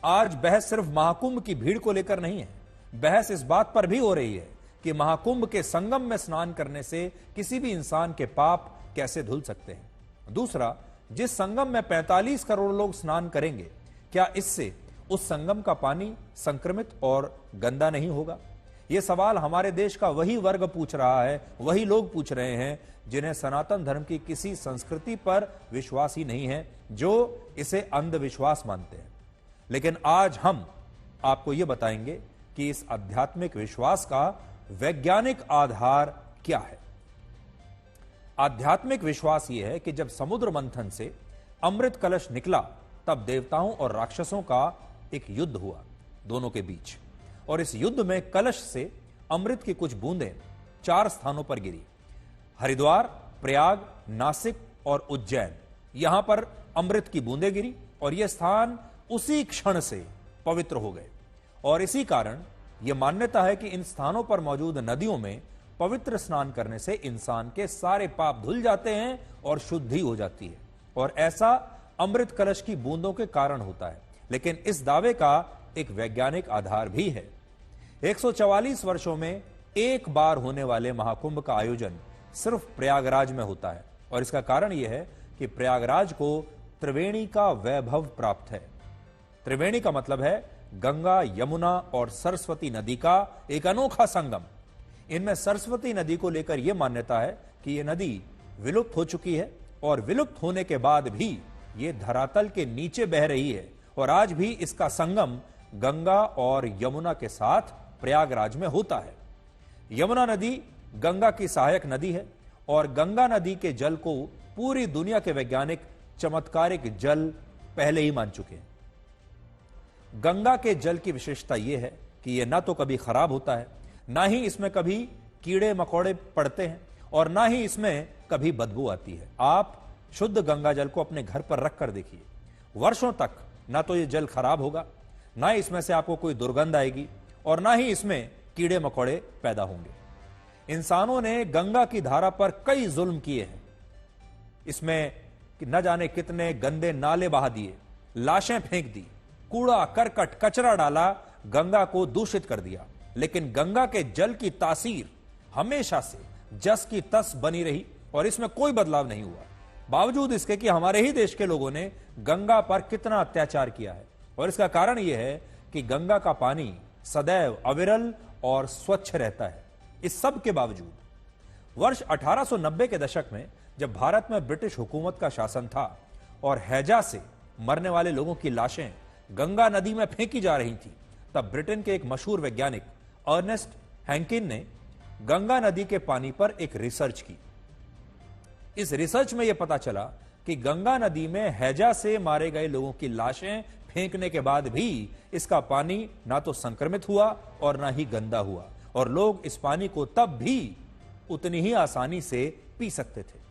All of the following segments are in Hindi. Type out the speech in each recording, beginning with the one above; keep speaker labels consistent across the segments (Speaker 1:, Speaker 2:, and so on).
Speaker 1: आज बहस सिर्फ महाकुंभ की भीड़ को लेकर नहीं है, बहस इस बात पर भी हो रही है कि महाकुंभ के संगम में स्नान करने से किसी भी इंसान के पाप कैसे धुल सकते हैं। दूसरा, जिस संगम में 45 करोड़ लोग स्नान करेंगे, क्या इससे उस संगम का पानी संक्रमित और गंदा नहीं होगा? यह सवाल हमारे देश का वही वर्ग पूछ रहा है, वही लोग पूछ रहे हैं जिन्हें सनातन धर्म की किसी संस्कृति पर विश्वास ही नहीं है, जो इसे अंधविश्वास मानते हैं। लेकिन आज हम आपको यह बताएंगे कि इस आध्यात्मिक विश्वास का वैज्ञानिक आधार क्या है। आध्यात्मिक विश्वास यह है कि जब समुद्र मंथन से अमृत कलश निकला, तब देवताओं और राक्षसों का एक युद्ध हुआ दोनों के बीच, और इस युद्ध में कलश से अमृत की कुछ बूंदें 4 स्थानों पर गिरी। हरिद्वार, प्रयाग, नासिक और उज्जैन, यहां पर अमृत की बूंदें गिरी और यह स्थान उसी क्षण से पवित्र हो गए। और इसी कारण यह मान्यता है कि इन स्थानों पर मौजूद नदियों में पवित्र स्नान करने से इंसान के सारे पाप धुल जाते हैं और शुद्धि हो जाती है, और ऐसा अमृत कलश की बूंदों के कारण होता है। लेकिन इस दावे का एक वैज्ञानिक आधार भी है। 144 वर्षों में एक बार होने वाले महाकुंभ का आयोजन सिर्फ प्रयागराज में होता है, और इसका कारण यह है कि प्रयागराज को त्रिवेणी का वैभव प्राप्त है। त्रिवेणी का मतलब है गंगा, यमुना और सरस्वती नदी का एक अनोखा संगम। इनमें सरस्वती नदी को लेकर यह मान्यता है कि यह नदी विलुप्त हो चुकी है, और विलुप्त होने के बाद भी यह धरातल के नीचे बह रही है, और आज भी इसका संगम गंगा और यमुना के साथ प्रयागराज में होता है। यमुना नदी गंगा की सहायक नदी है, और गंगा नदी के जल को पूरी दुनिया के वैज्ञानिक चमत्कारिक जल पहले ही मान चुके हैं। गंगा के जल की विशेषता यह है कि यह ना तो कभी खराब होता है, ना ही इसमें कभी कीड़े मकोड़े पड़ते हैं, और ना ही इसमें कभी बदबू आती है। आप शुद्ध गंगा जल को अपने घर पर रख कर देखिए, वर्षों तक ना तो यह जल खराब होगा, ना ही इसमें से आपको कोई दुर्गंध आएगी, और ना ही इसमें कीड़े मकोड़े पैदा होंगे। इंसानों ने गंगा की धारा पर कई जुल्म किए हैं। इसमें न जाने कितने गंदे नाले बहा दिए, लाशें फेंक दी, कूड़ा करकट कचरा डाला, गंगा को दूषित कर दिया। लेकिन गंगा के जल की तासीर हमेशा से जस की तस बनी रही, और इसमें कोई बदलाव नहीं हुआ, बावजूद इसके कि हमारे ही देश के लोगों ने गंगा पर कितना अत्याचार किया है। और इसका कारण यह है कि गंगा का पानी सदैव अविरल और स्वच्छ रहता है। इस सब के बावजूद वर्ष 1890 के दशक में, जब भारत में ब्रिटिश हुकूमत का शासन था और हैजा से मरने वाले लोगों की लाशें गंगा नदी में फेंकी जा रही थी, तब ब्रिटेन के एक मशहूर वैज्ञानिक अर्नेस्ट हैंकिन ने गंगा नदी के पानी पर एक रिसर्च की। इस रिसर्च में यह पता चला कि गंगा नदी में हैजा से मारे गए लोगों की लाशें फेंकने के बाद भी इसका पानी ना तो संक्रमित हुआ और ना ही गंदा हुआ, और लोग इस पानी को तब भी उतनी ही आसानी से पी सकते थे।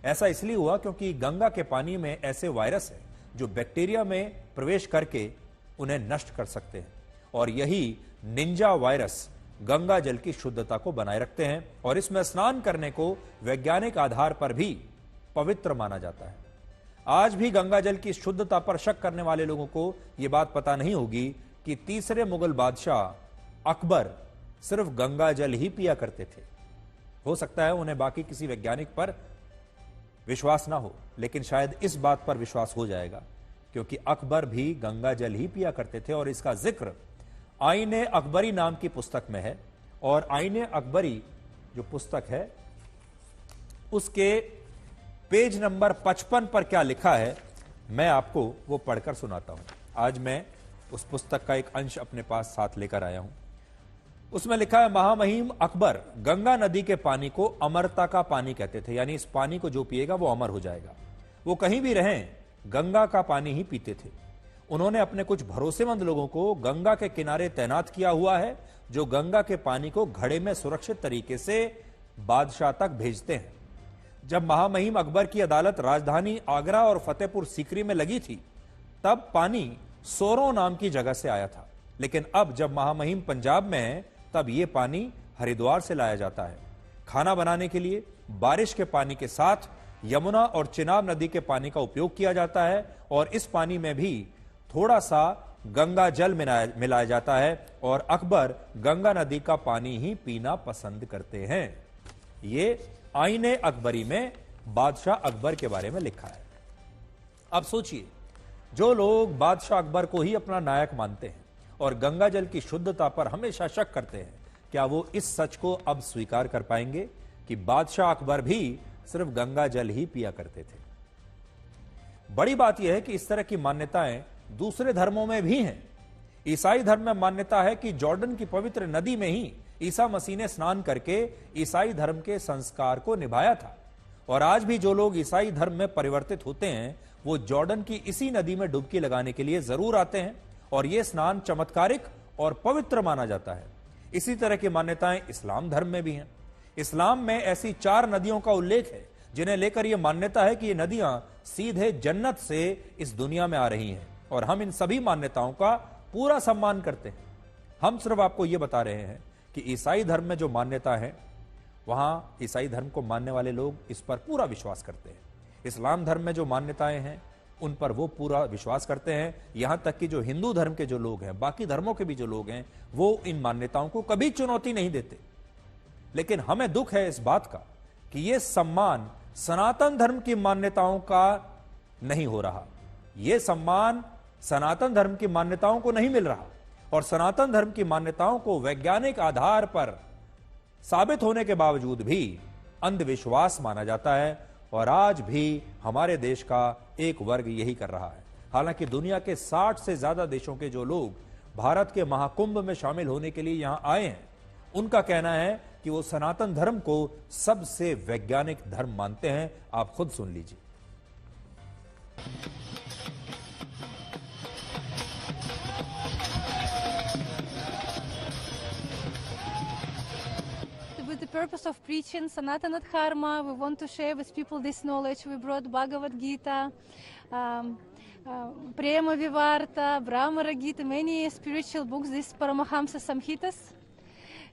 Speaker 1: ऐसा इसलिए हुआ क्योंकि गंगा के पानी में ऐसे वायरस है जो बैक्टीरिया में प्रवेश करके उन्हें नष्ट कर सकते हैं, और यही निंजा वायरस गंगा जल की शुद्धता को बनाए रखते हैं, और इसमें स्नान करने को वैज्ञानिक आधार पर भी पवित्र माना जाता है। आज भी गंगा जल की शुद्धता पर शक करने वाले लोगों को यह बात पता नहीं होगी कि तीसरे मुगल बादशाह अकबर सिर्फ गंगा जल ही पिया करते थे। हो सकता है उन्हें बाकी किसी वैज्ञानिक पर विश्वास ना हो, लेकिन शायद इस बात पर विश्वास हो जाएगा क्योंकि अकबर भी गंगा जल ही पिया करते थे, और इसका जिक्र आईने अकबरी नाम की पुस्तक में है। और आईने अकबरी जो पुस्तक है उसके पेज नंबर 55 पर क्या लिखा है, मैं आपको वो पढ़कर सुनाता हूं। आज मैं उस पुस्तक का एक अंश अपने पास साथ लेकर आया हूं। उसमें लिखा है, महामहिम अकबर गंगा नदी के पानी को अमरता का पानी कहते थे, यानी इस पानी को जो पिएगा वो अमर हो जाएगा। वो कहीं भी रहें गंगा का पानी ही पीते थे। उन्होंने अपने कुछ भरोसेमंद लोगों को गंगा के किनारे तैनात किया हुआ है, जो गंगा के पानी को घड़े में सुरक्षित तरीके से बादशाह तक भेजते हैं। जब महामहिम अकबर की अदालत राजधानी आगरा और फतेहपुर सीकरी में लगी थी, तब पानी सोरो नाम की जगह से आया था। लेकिन अब जब महामहिम पंजाब में है, तब यह पानी हरिद्वार से लाया जाता है। खाना बनाने के लिए बारिश के पानी के साथ यमुना और चिनाब नदी के पानी का उपयोग किया जाता है, और इस पानी में भी थोड़ा सा गंगा जल मिलाया जाता है और अकबर गंगा नदी का पानी ही पीना पसंद करते हैं। ये आईने अकबरी में बादशाह अकबर के बारे में लिखा है। अब सोचिए, जो लोग बादशाह अकबर को ही अपना नायक मानते हैं और गंगा जल की शुद्धता पर हमेशा शक करते हैं, क्या वो इस सच को अब स्वीकार कर पाएंगे कि बादशाह अकबर भी सिर्फ गंगा जल ही पिया करते थे? बड़ी बात यह है कि इस तरह की मान्यताएं दूसरे धर्मों में भी हैं। ईसाई धर्म में मान्यता है कि जॉर्डन की पवित्र नदी में ही ईसा मसीह ने स्नान करके ईसाई धर्म के संस्कार को निभाया था। और आज भी जो लोग ईसाई धर्म में परिवर्तित होते हैं वो जॉर्डन की इसी नदी में डुबकी लगाने के लिए जरूर आते हैं और यह स्नान चमत्कारिक और पवित्र माना जाता है। इसी तरह की मान्यताएं इस्लाम धर्म में भी हैं। इस्लाम में ऐसी 4 नदियों का उल्लेख है जिन्हें लेकर यह मान्यता है कि ये नदियां सीधे जन्नत से इस दुनिया में आ रही हैं और हम इन सभी मान्यताओं का पूरा सम्मान करते हैं। हम सिर्फ आपको यह बता रहे हैं कि ईसाई धर्म में जो मान्यता है वहां ईसाई धर्म को मानने वाले लोग इस पर पूरा विश्वास करते हैं। इस्लाम धर्म में जो मान्यताएं हैं उन पर वो पूरा विश्वास करते हैं। यहां तक कि जो हिंदू धर्म के जो लोग हैं, बाकी धर्मों के भी जो लोग हैं, वो इन मान्यताओं को कभी चुनौती नहीं देते। लेकिन हमें दुख है इस बात का कि यह सम्मान सनातन धर्म की मान्यताओं का नहीं हो रहा। यह सम्मान सनातन धर्म की मान्यताओं को नहीं मिल रहा और सनातन धर्म की मान्यताओं को वैज्ञानिक आधार पर साबित होने के बावजूद भी अंधविश्वास माना जाता है और आज भी हमारे देश का एक वर्ग यही कर रहा है। हालांकि दुनिया के 60 से ज्यादा देशों के जो लोग भारत के महाकुंभ में शामिल होने के लिए यहां आए हैं, उनका कहना है कि वो सनातन धर्म को सबसे वैज्ञानिक धर्म मानते हैं। आप खुद सुन लीजिए।
Speaker 2: With the purpose of preaching Sanatana Dharma, we want to share with people this knowledge. We brought Bhagavad Gita, Prema Vivarta, Brahmara Gita, many spiritual books, these Paramahamsa Samhitas.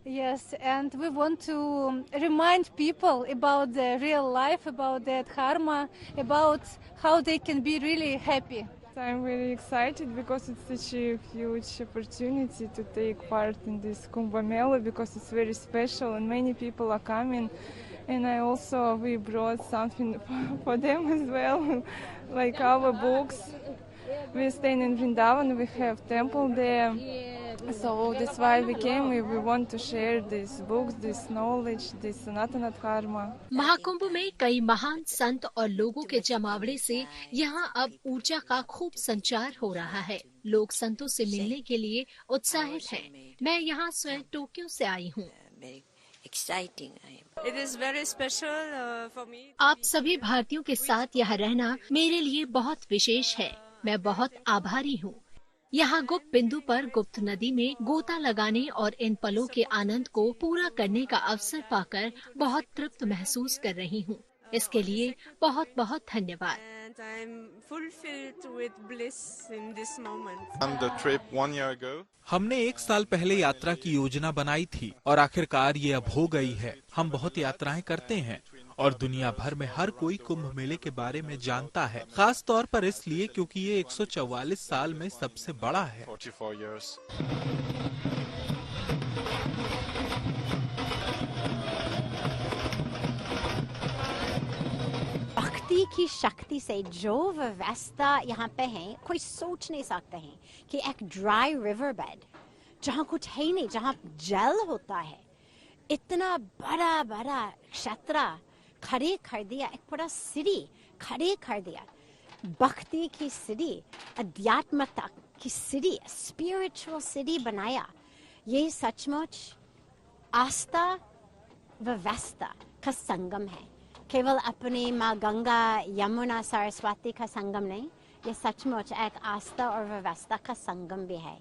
Speaker 2: Yes, and we want to remind people about the real life, about the dharma, about how they can be really happy.
Speaker 3: I'm very excited because it's such a huge opportunity to take part in this Kumbh Mela because it's very special and many people are coming. And we brought something for them as well, like our books. We're staying in Vrindavan, we have temple there. So that's why we came. We want to share these books, this knowledge, this Sanatana Dharma.
Speaker 4: Mahakumbh में कई महान संत और लोगों के जमावड़े से यहाँ अब ऊर्जा का खूब संचार हो रहा है। लोग संतों से मिलने के लिए उत्साहित हैं। मैं यहाँ स्वयं टोक्यो से आई हूँ।
Speaker 5: It is very special for me.
Speaker 4: आप सभी भारतीयों के साथ यहाँ रहना मेरे लिए बहुत विशेष है। मैं बहुत आभारी हूँ। यहाँ गुप्त बिंदु पर गुप्त नदी में गोता लगाने और इन पलों के आनंद को पूरा करने का अवसर पाकर बहुत तृप्त महसूस कर रही हूँ। इसके लिए बहुत बहुत धन्यवाद।
Speaker 5: And I'm fulfilled with bliss in this moment.
Speaker 6: On the trip 1 year ago.
Speaker 7: हमने 1 साल पहले यात्रा की योजना बनाई थी और आखिरकार ये अब हो गई है। हम बहुत यात्राएं करते हैं और दुनिया भर में हर कोई कुंभ मेले के बारे में जानता है, खास तौर पर इसलिए क्योंकि ये 144 साल में सबसे बड़ा है।
Speaker 6: 44 years.
Speaker 8: भक्ति की शक्ति से जो व्यवस्था यहाँ पे है, कोई सोच नहीं सकते हैं कि एक ड्राई रिवर बेड जहाँ कुछ है नहीं, जहाँ जल होता है, इतना बड़ा बड़ा क्षेत्र खड़े कर दिया, एक पूरा सिटी खड़े कर दिया। भक्ति की सिटी, अध्यात्मता की सिटी, स्पिरिचुअल सिटी बनाया। ये सचमुच आस्था व्यवस्था का संगम है। केवल अपनी माँ गंगा, यमुना, सरस्वती का संगम नहीं, ये सचमुच एक आस्था और व्यवस्था का संगम भी है।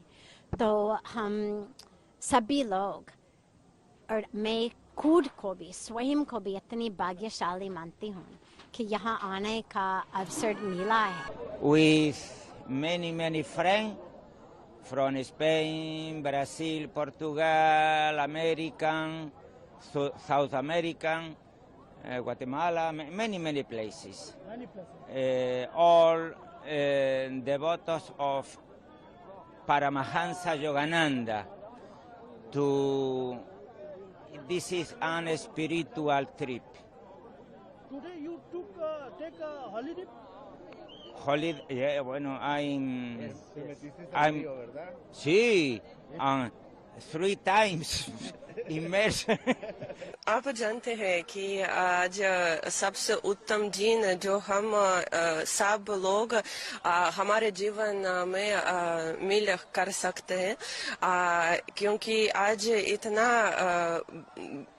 Speaker 8: तो हम सभी लोग और मैं खुद को भी, स्वयं को भी इतनी भाग्यशाली मानती हूँ कि यहाँ आने का अवसर मिला है।
Speaker 9: With many friends from Spain, Brazil, Portugal, American, South American, Guatemala, many places. All devotees of Paramahansa Yogananda to. This is an spiritual trip.
Speaker 10: Today you take a holiday?
Speaker 9: Holiday, yeah, bueno, I'm sí, 3 times immersed.
Speaker 5: आप जानते हैं कि आज सबसे उत्तम दिन जो हम सब लोग हमारे जीवन में मिल कर सकते हैं, क्योंकि आज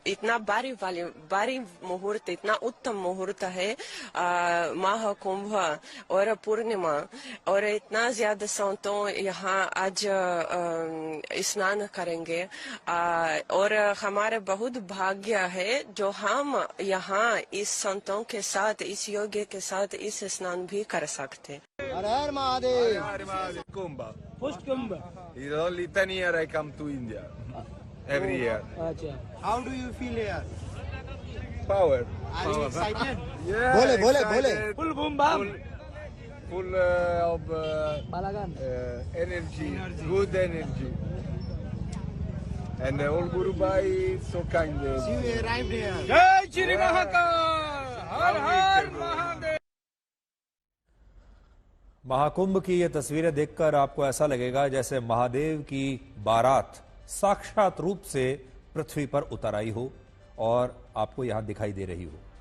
Speaker 5: इतना बारी मुहूर्त, इतना उत्तम मुहूर्त है, महाकुंभ और पूर्णिमा, और इतना ज्यादा संतों यहाँ आज स्नान करेंगे, और हमारे बहुत भाग्य है जो हम यहाँ इस संतों के साथ, इस योग्य के साथ इस स्नान भी कर सकते।
Speaker 10: हर हर Mahadev.
Speaker 11: Hare Mahadeva. Kumbh.
Speaker 10: First Kumbh.
Speaker 11: It's only 10 years I come to India. Every year.
Speaker 10: Achha. How do you feel here?
Speaker 11: Power.
Speaker 10: Are you excited?
Speaker 11: Yeah.
Speaker 10: Bole.
Speaker 11: Full boom bam. Full of energy, good energy. And all Guru Bhai is so kind.
Speaker 10: You arrived here.
Speaker 11: Jai Shri Mahakal. Har Har Mahadev.
Speaker 1: Mahakumbh की ये तस्वीरें देखकर आपको ऐसा लगेगा जैसे महादेव की बारात साक्षात रूप से पृथ्वी पर उतर आई हो और आपको यहां दिखाई दे रही हो।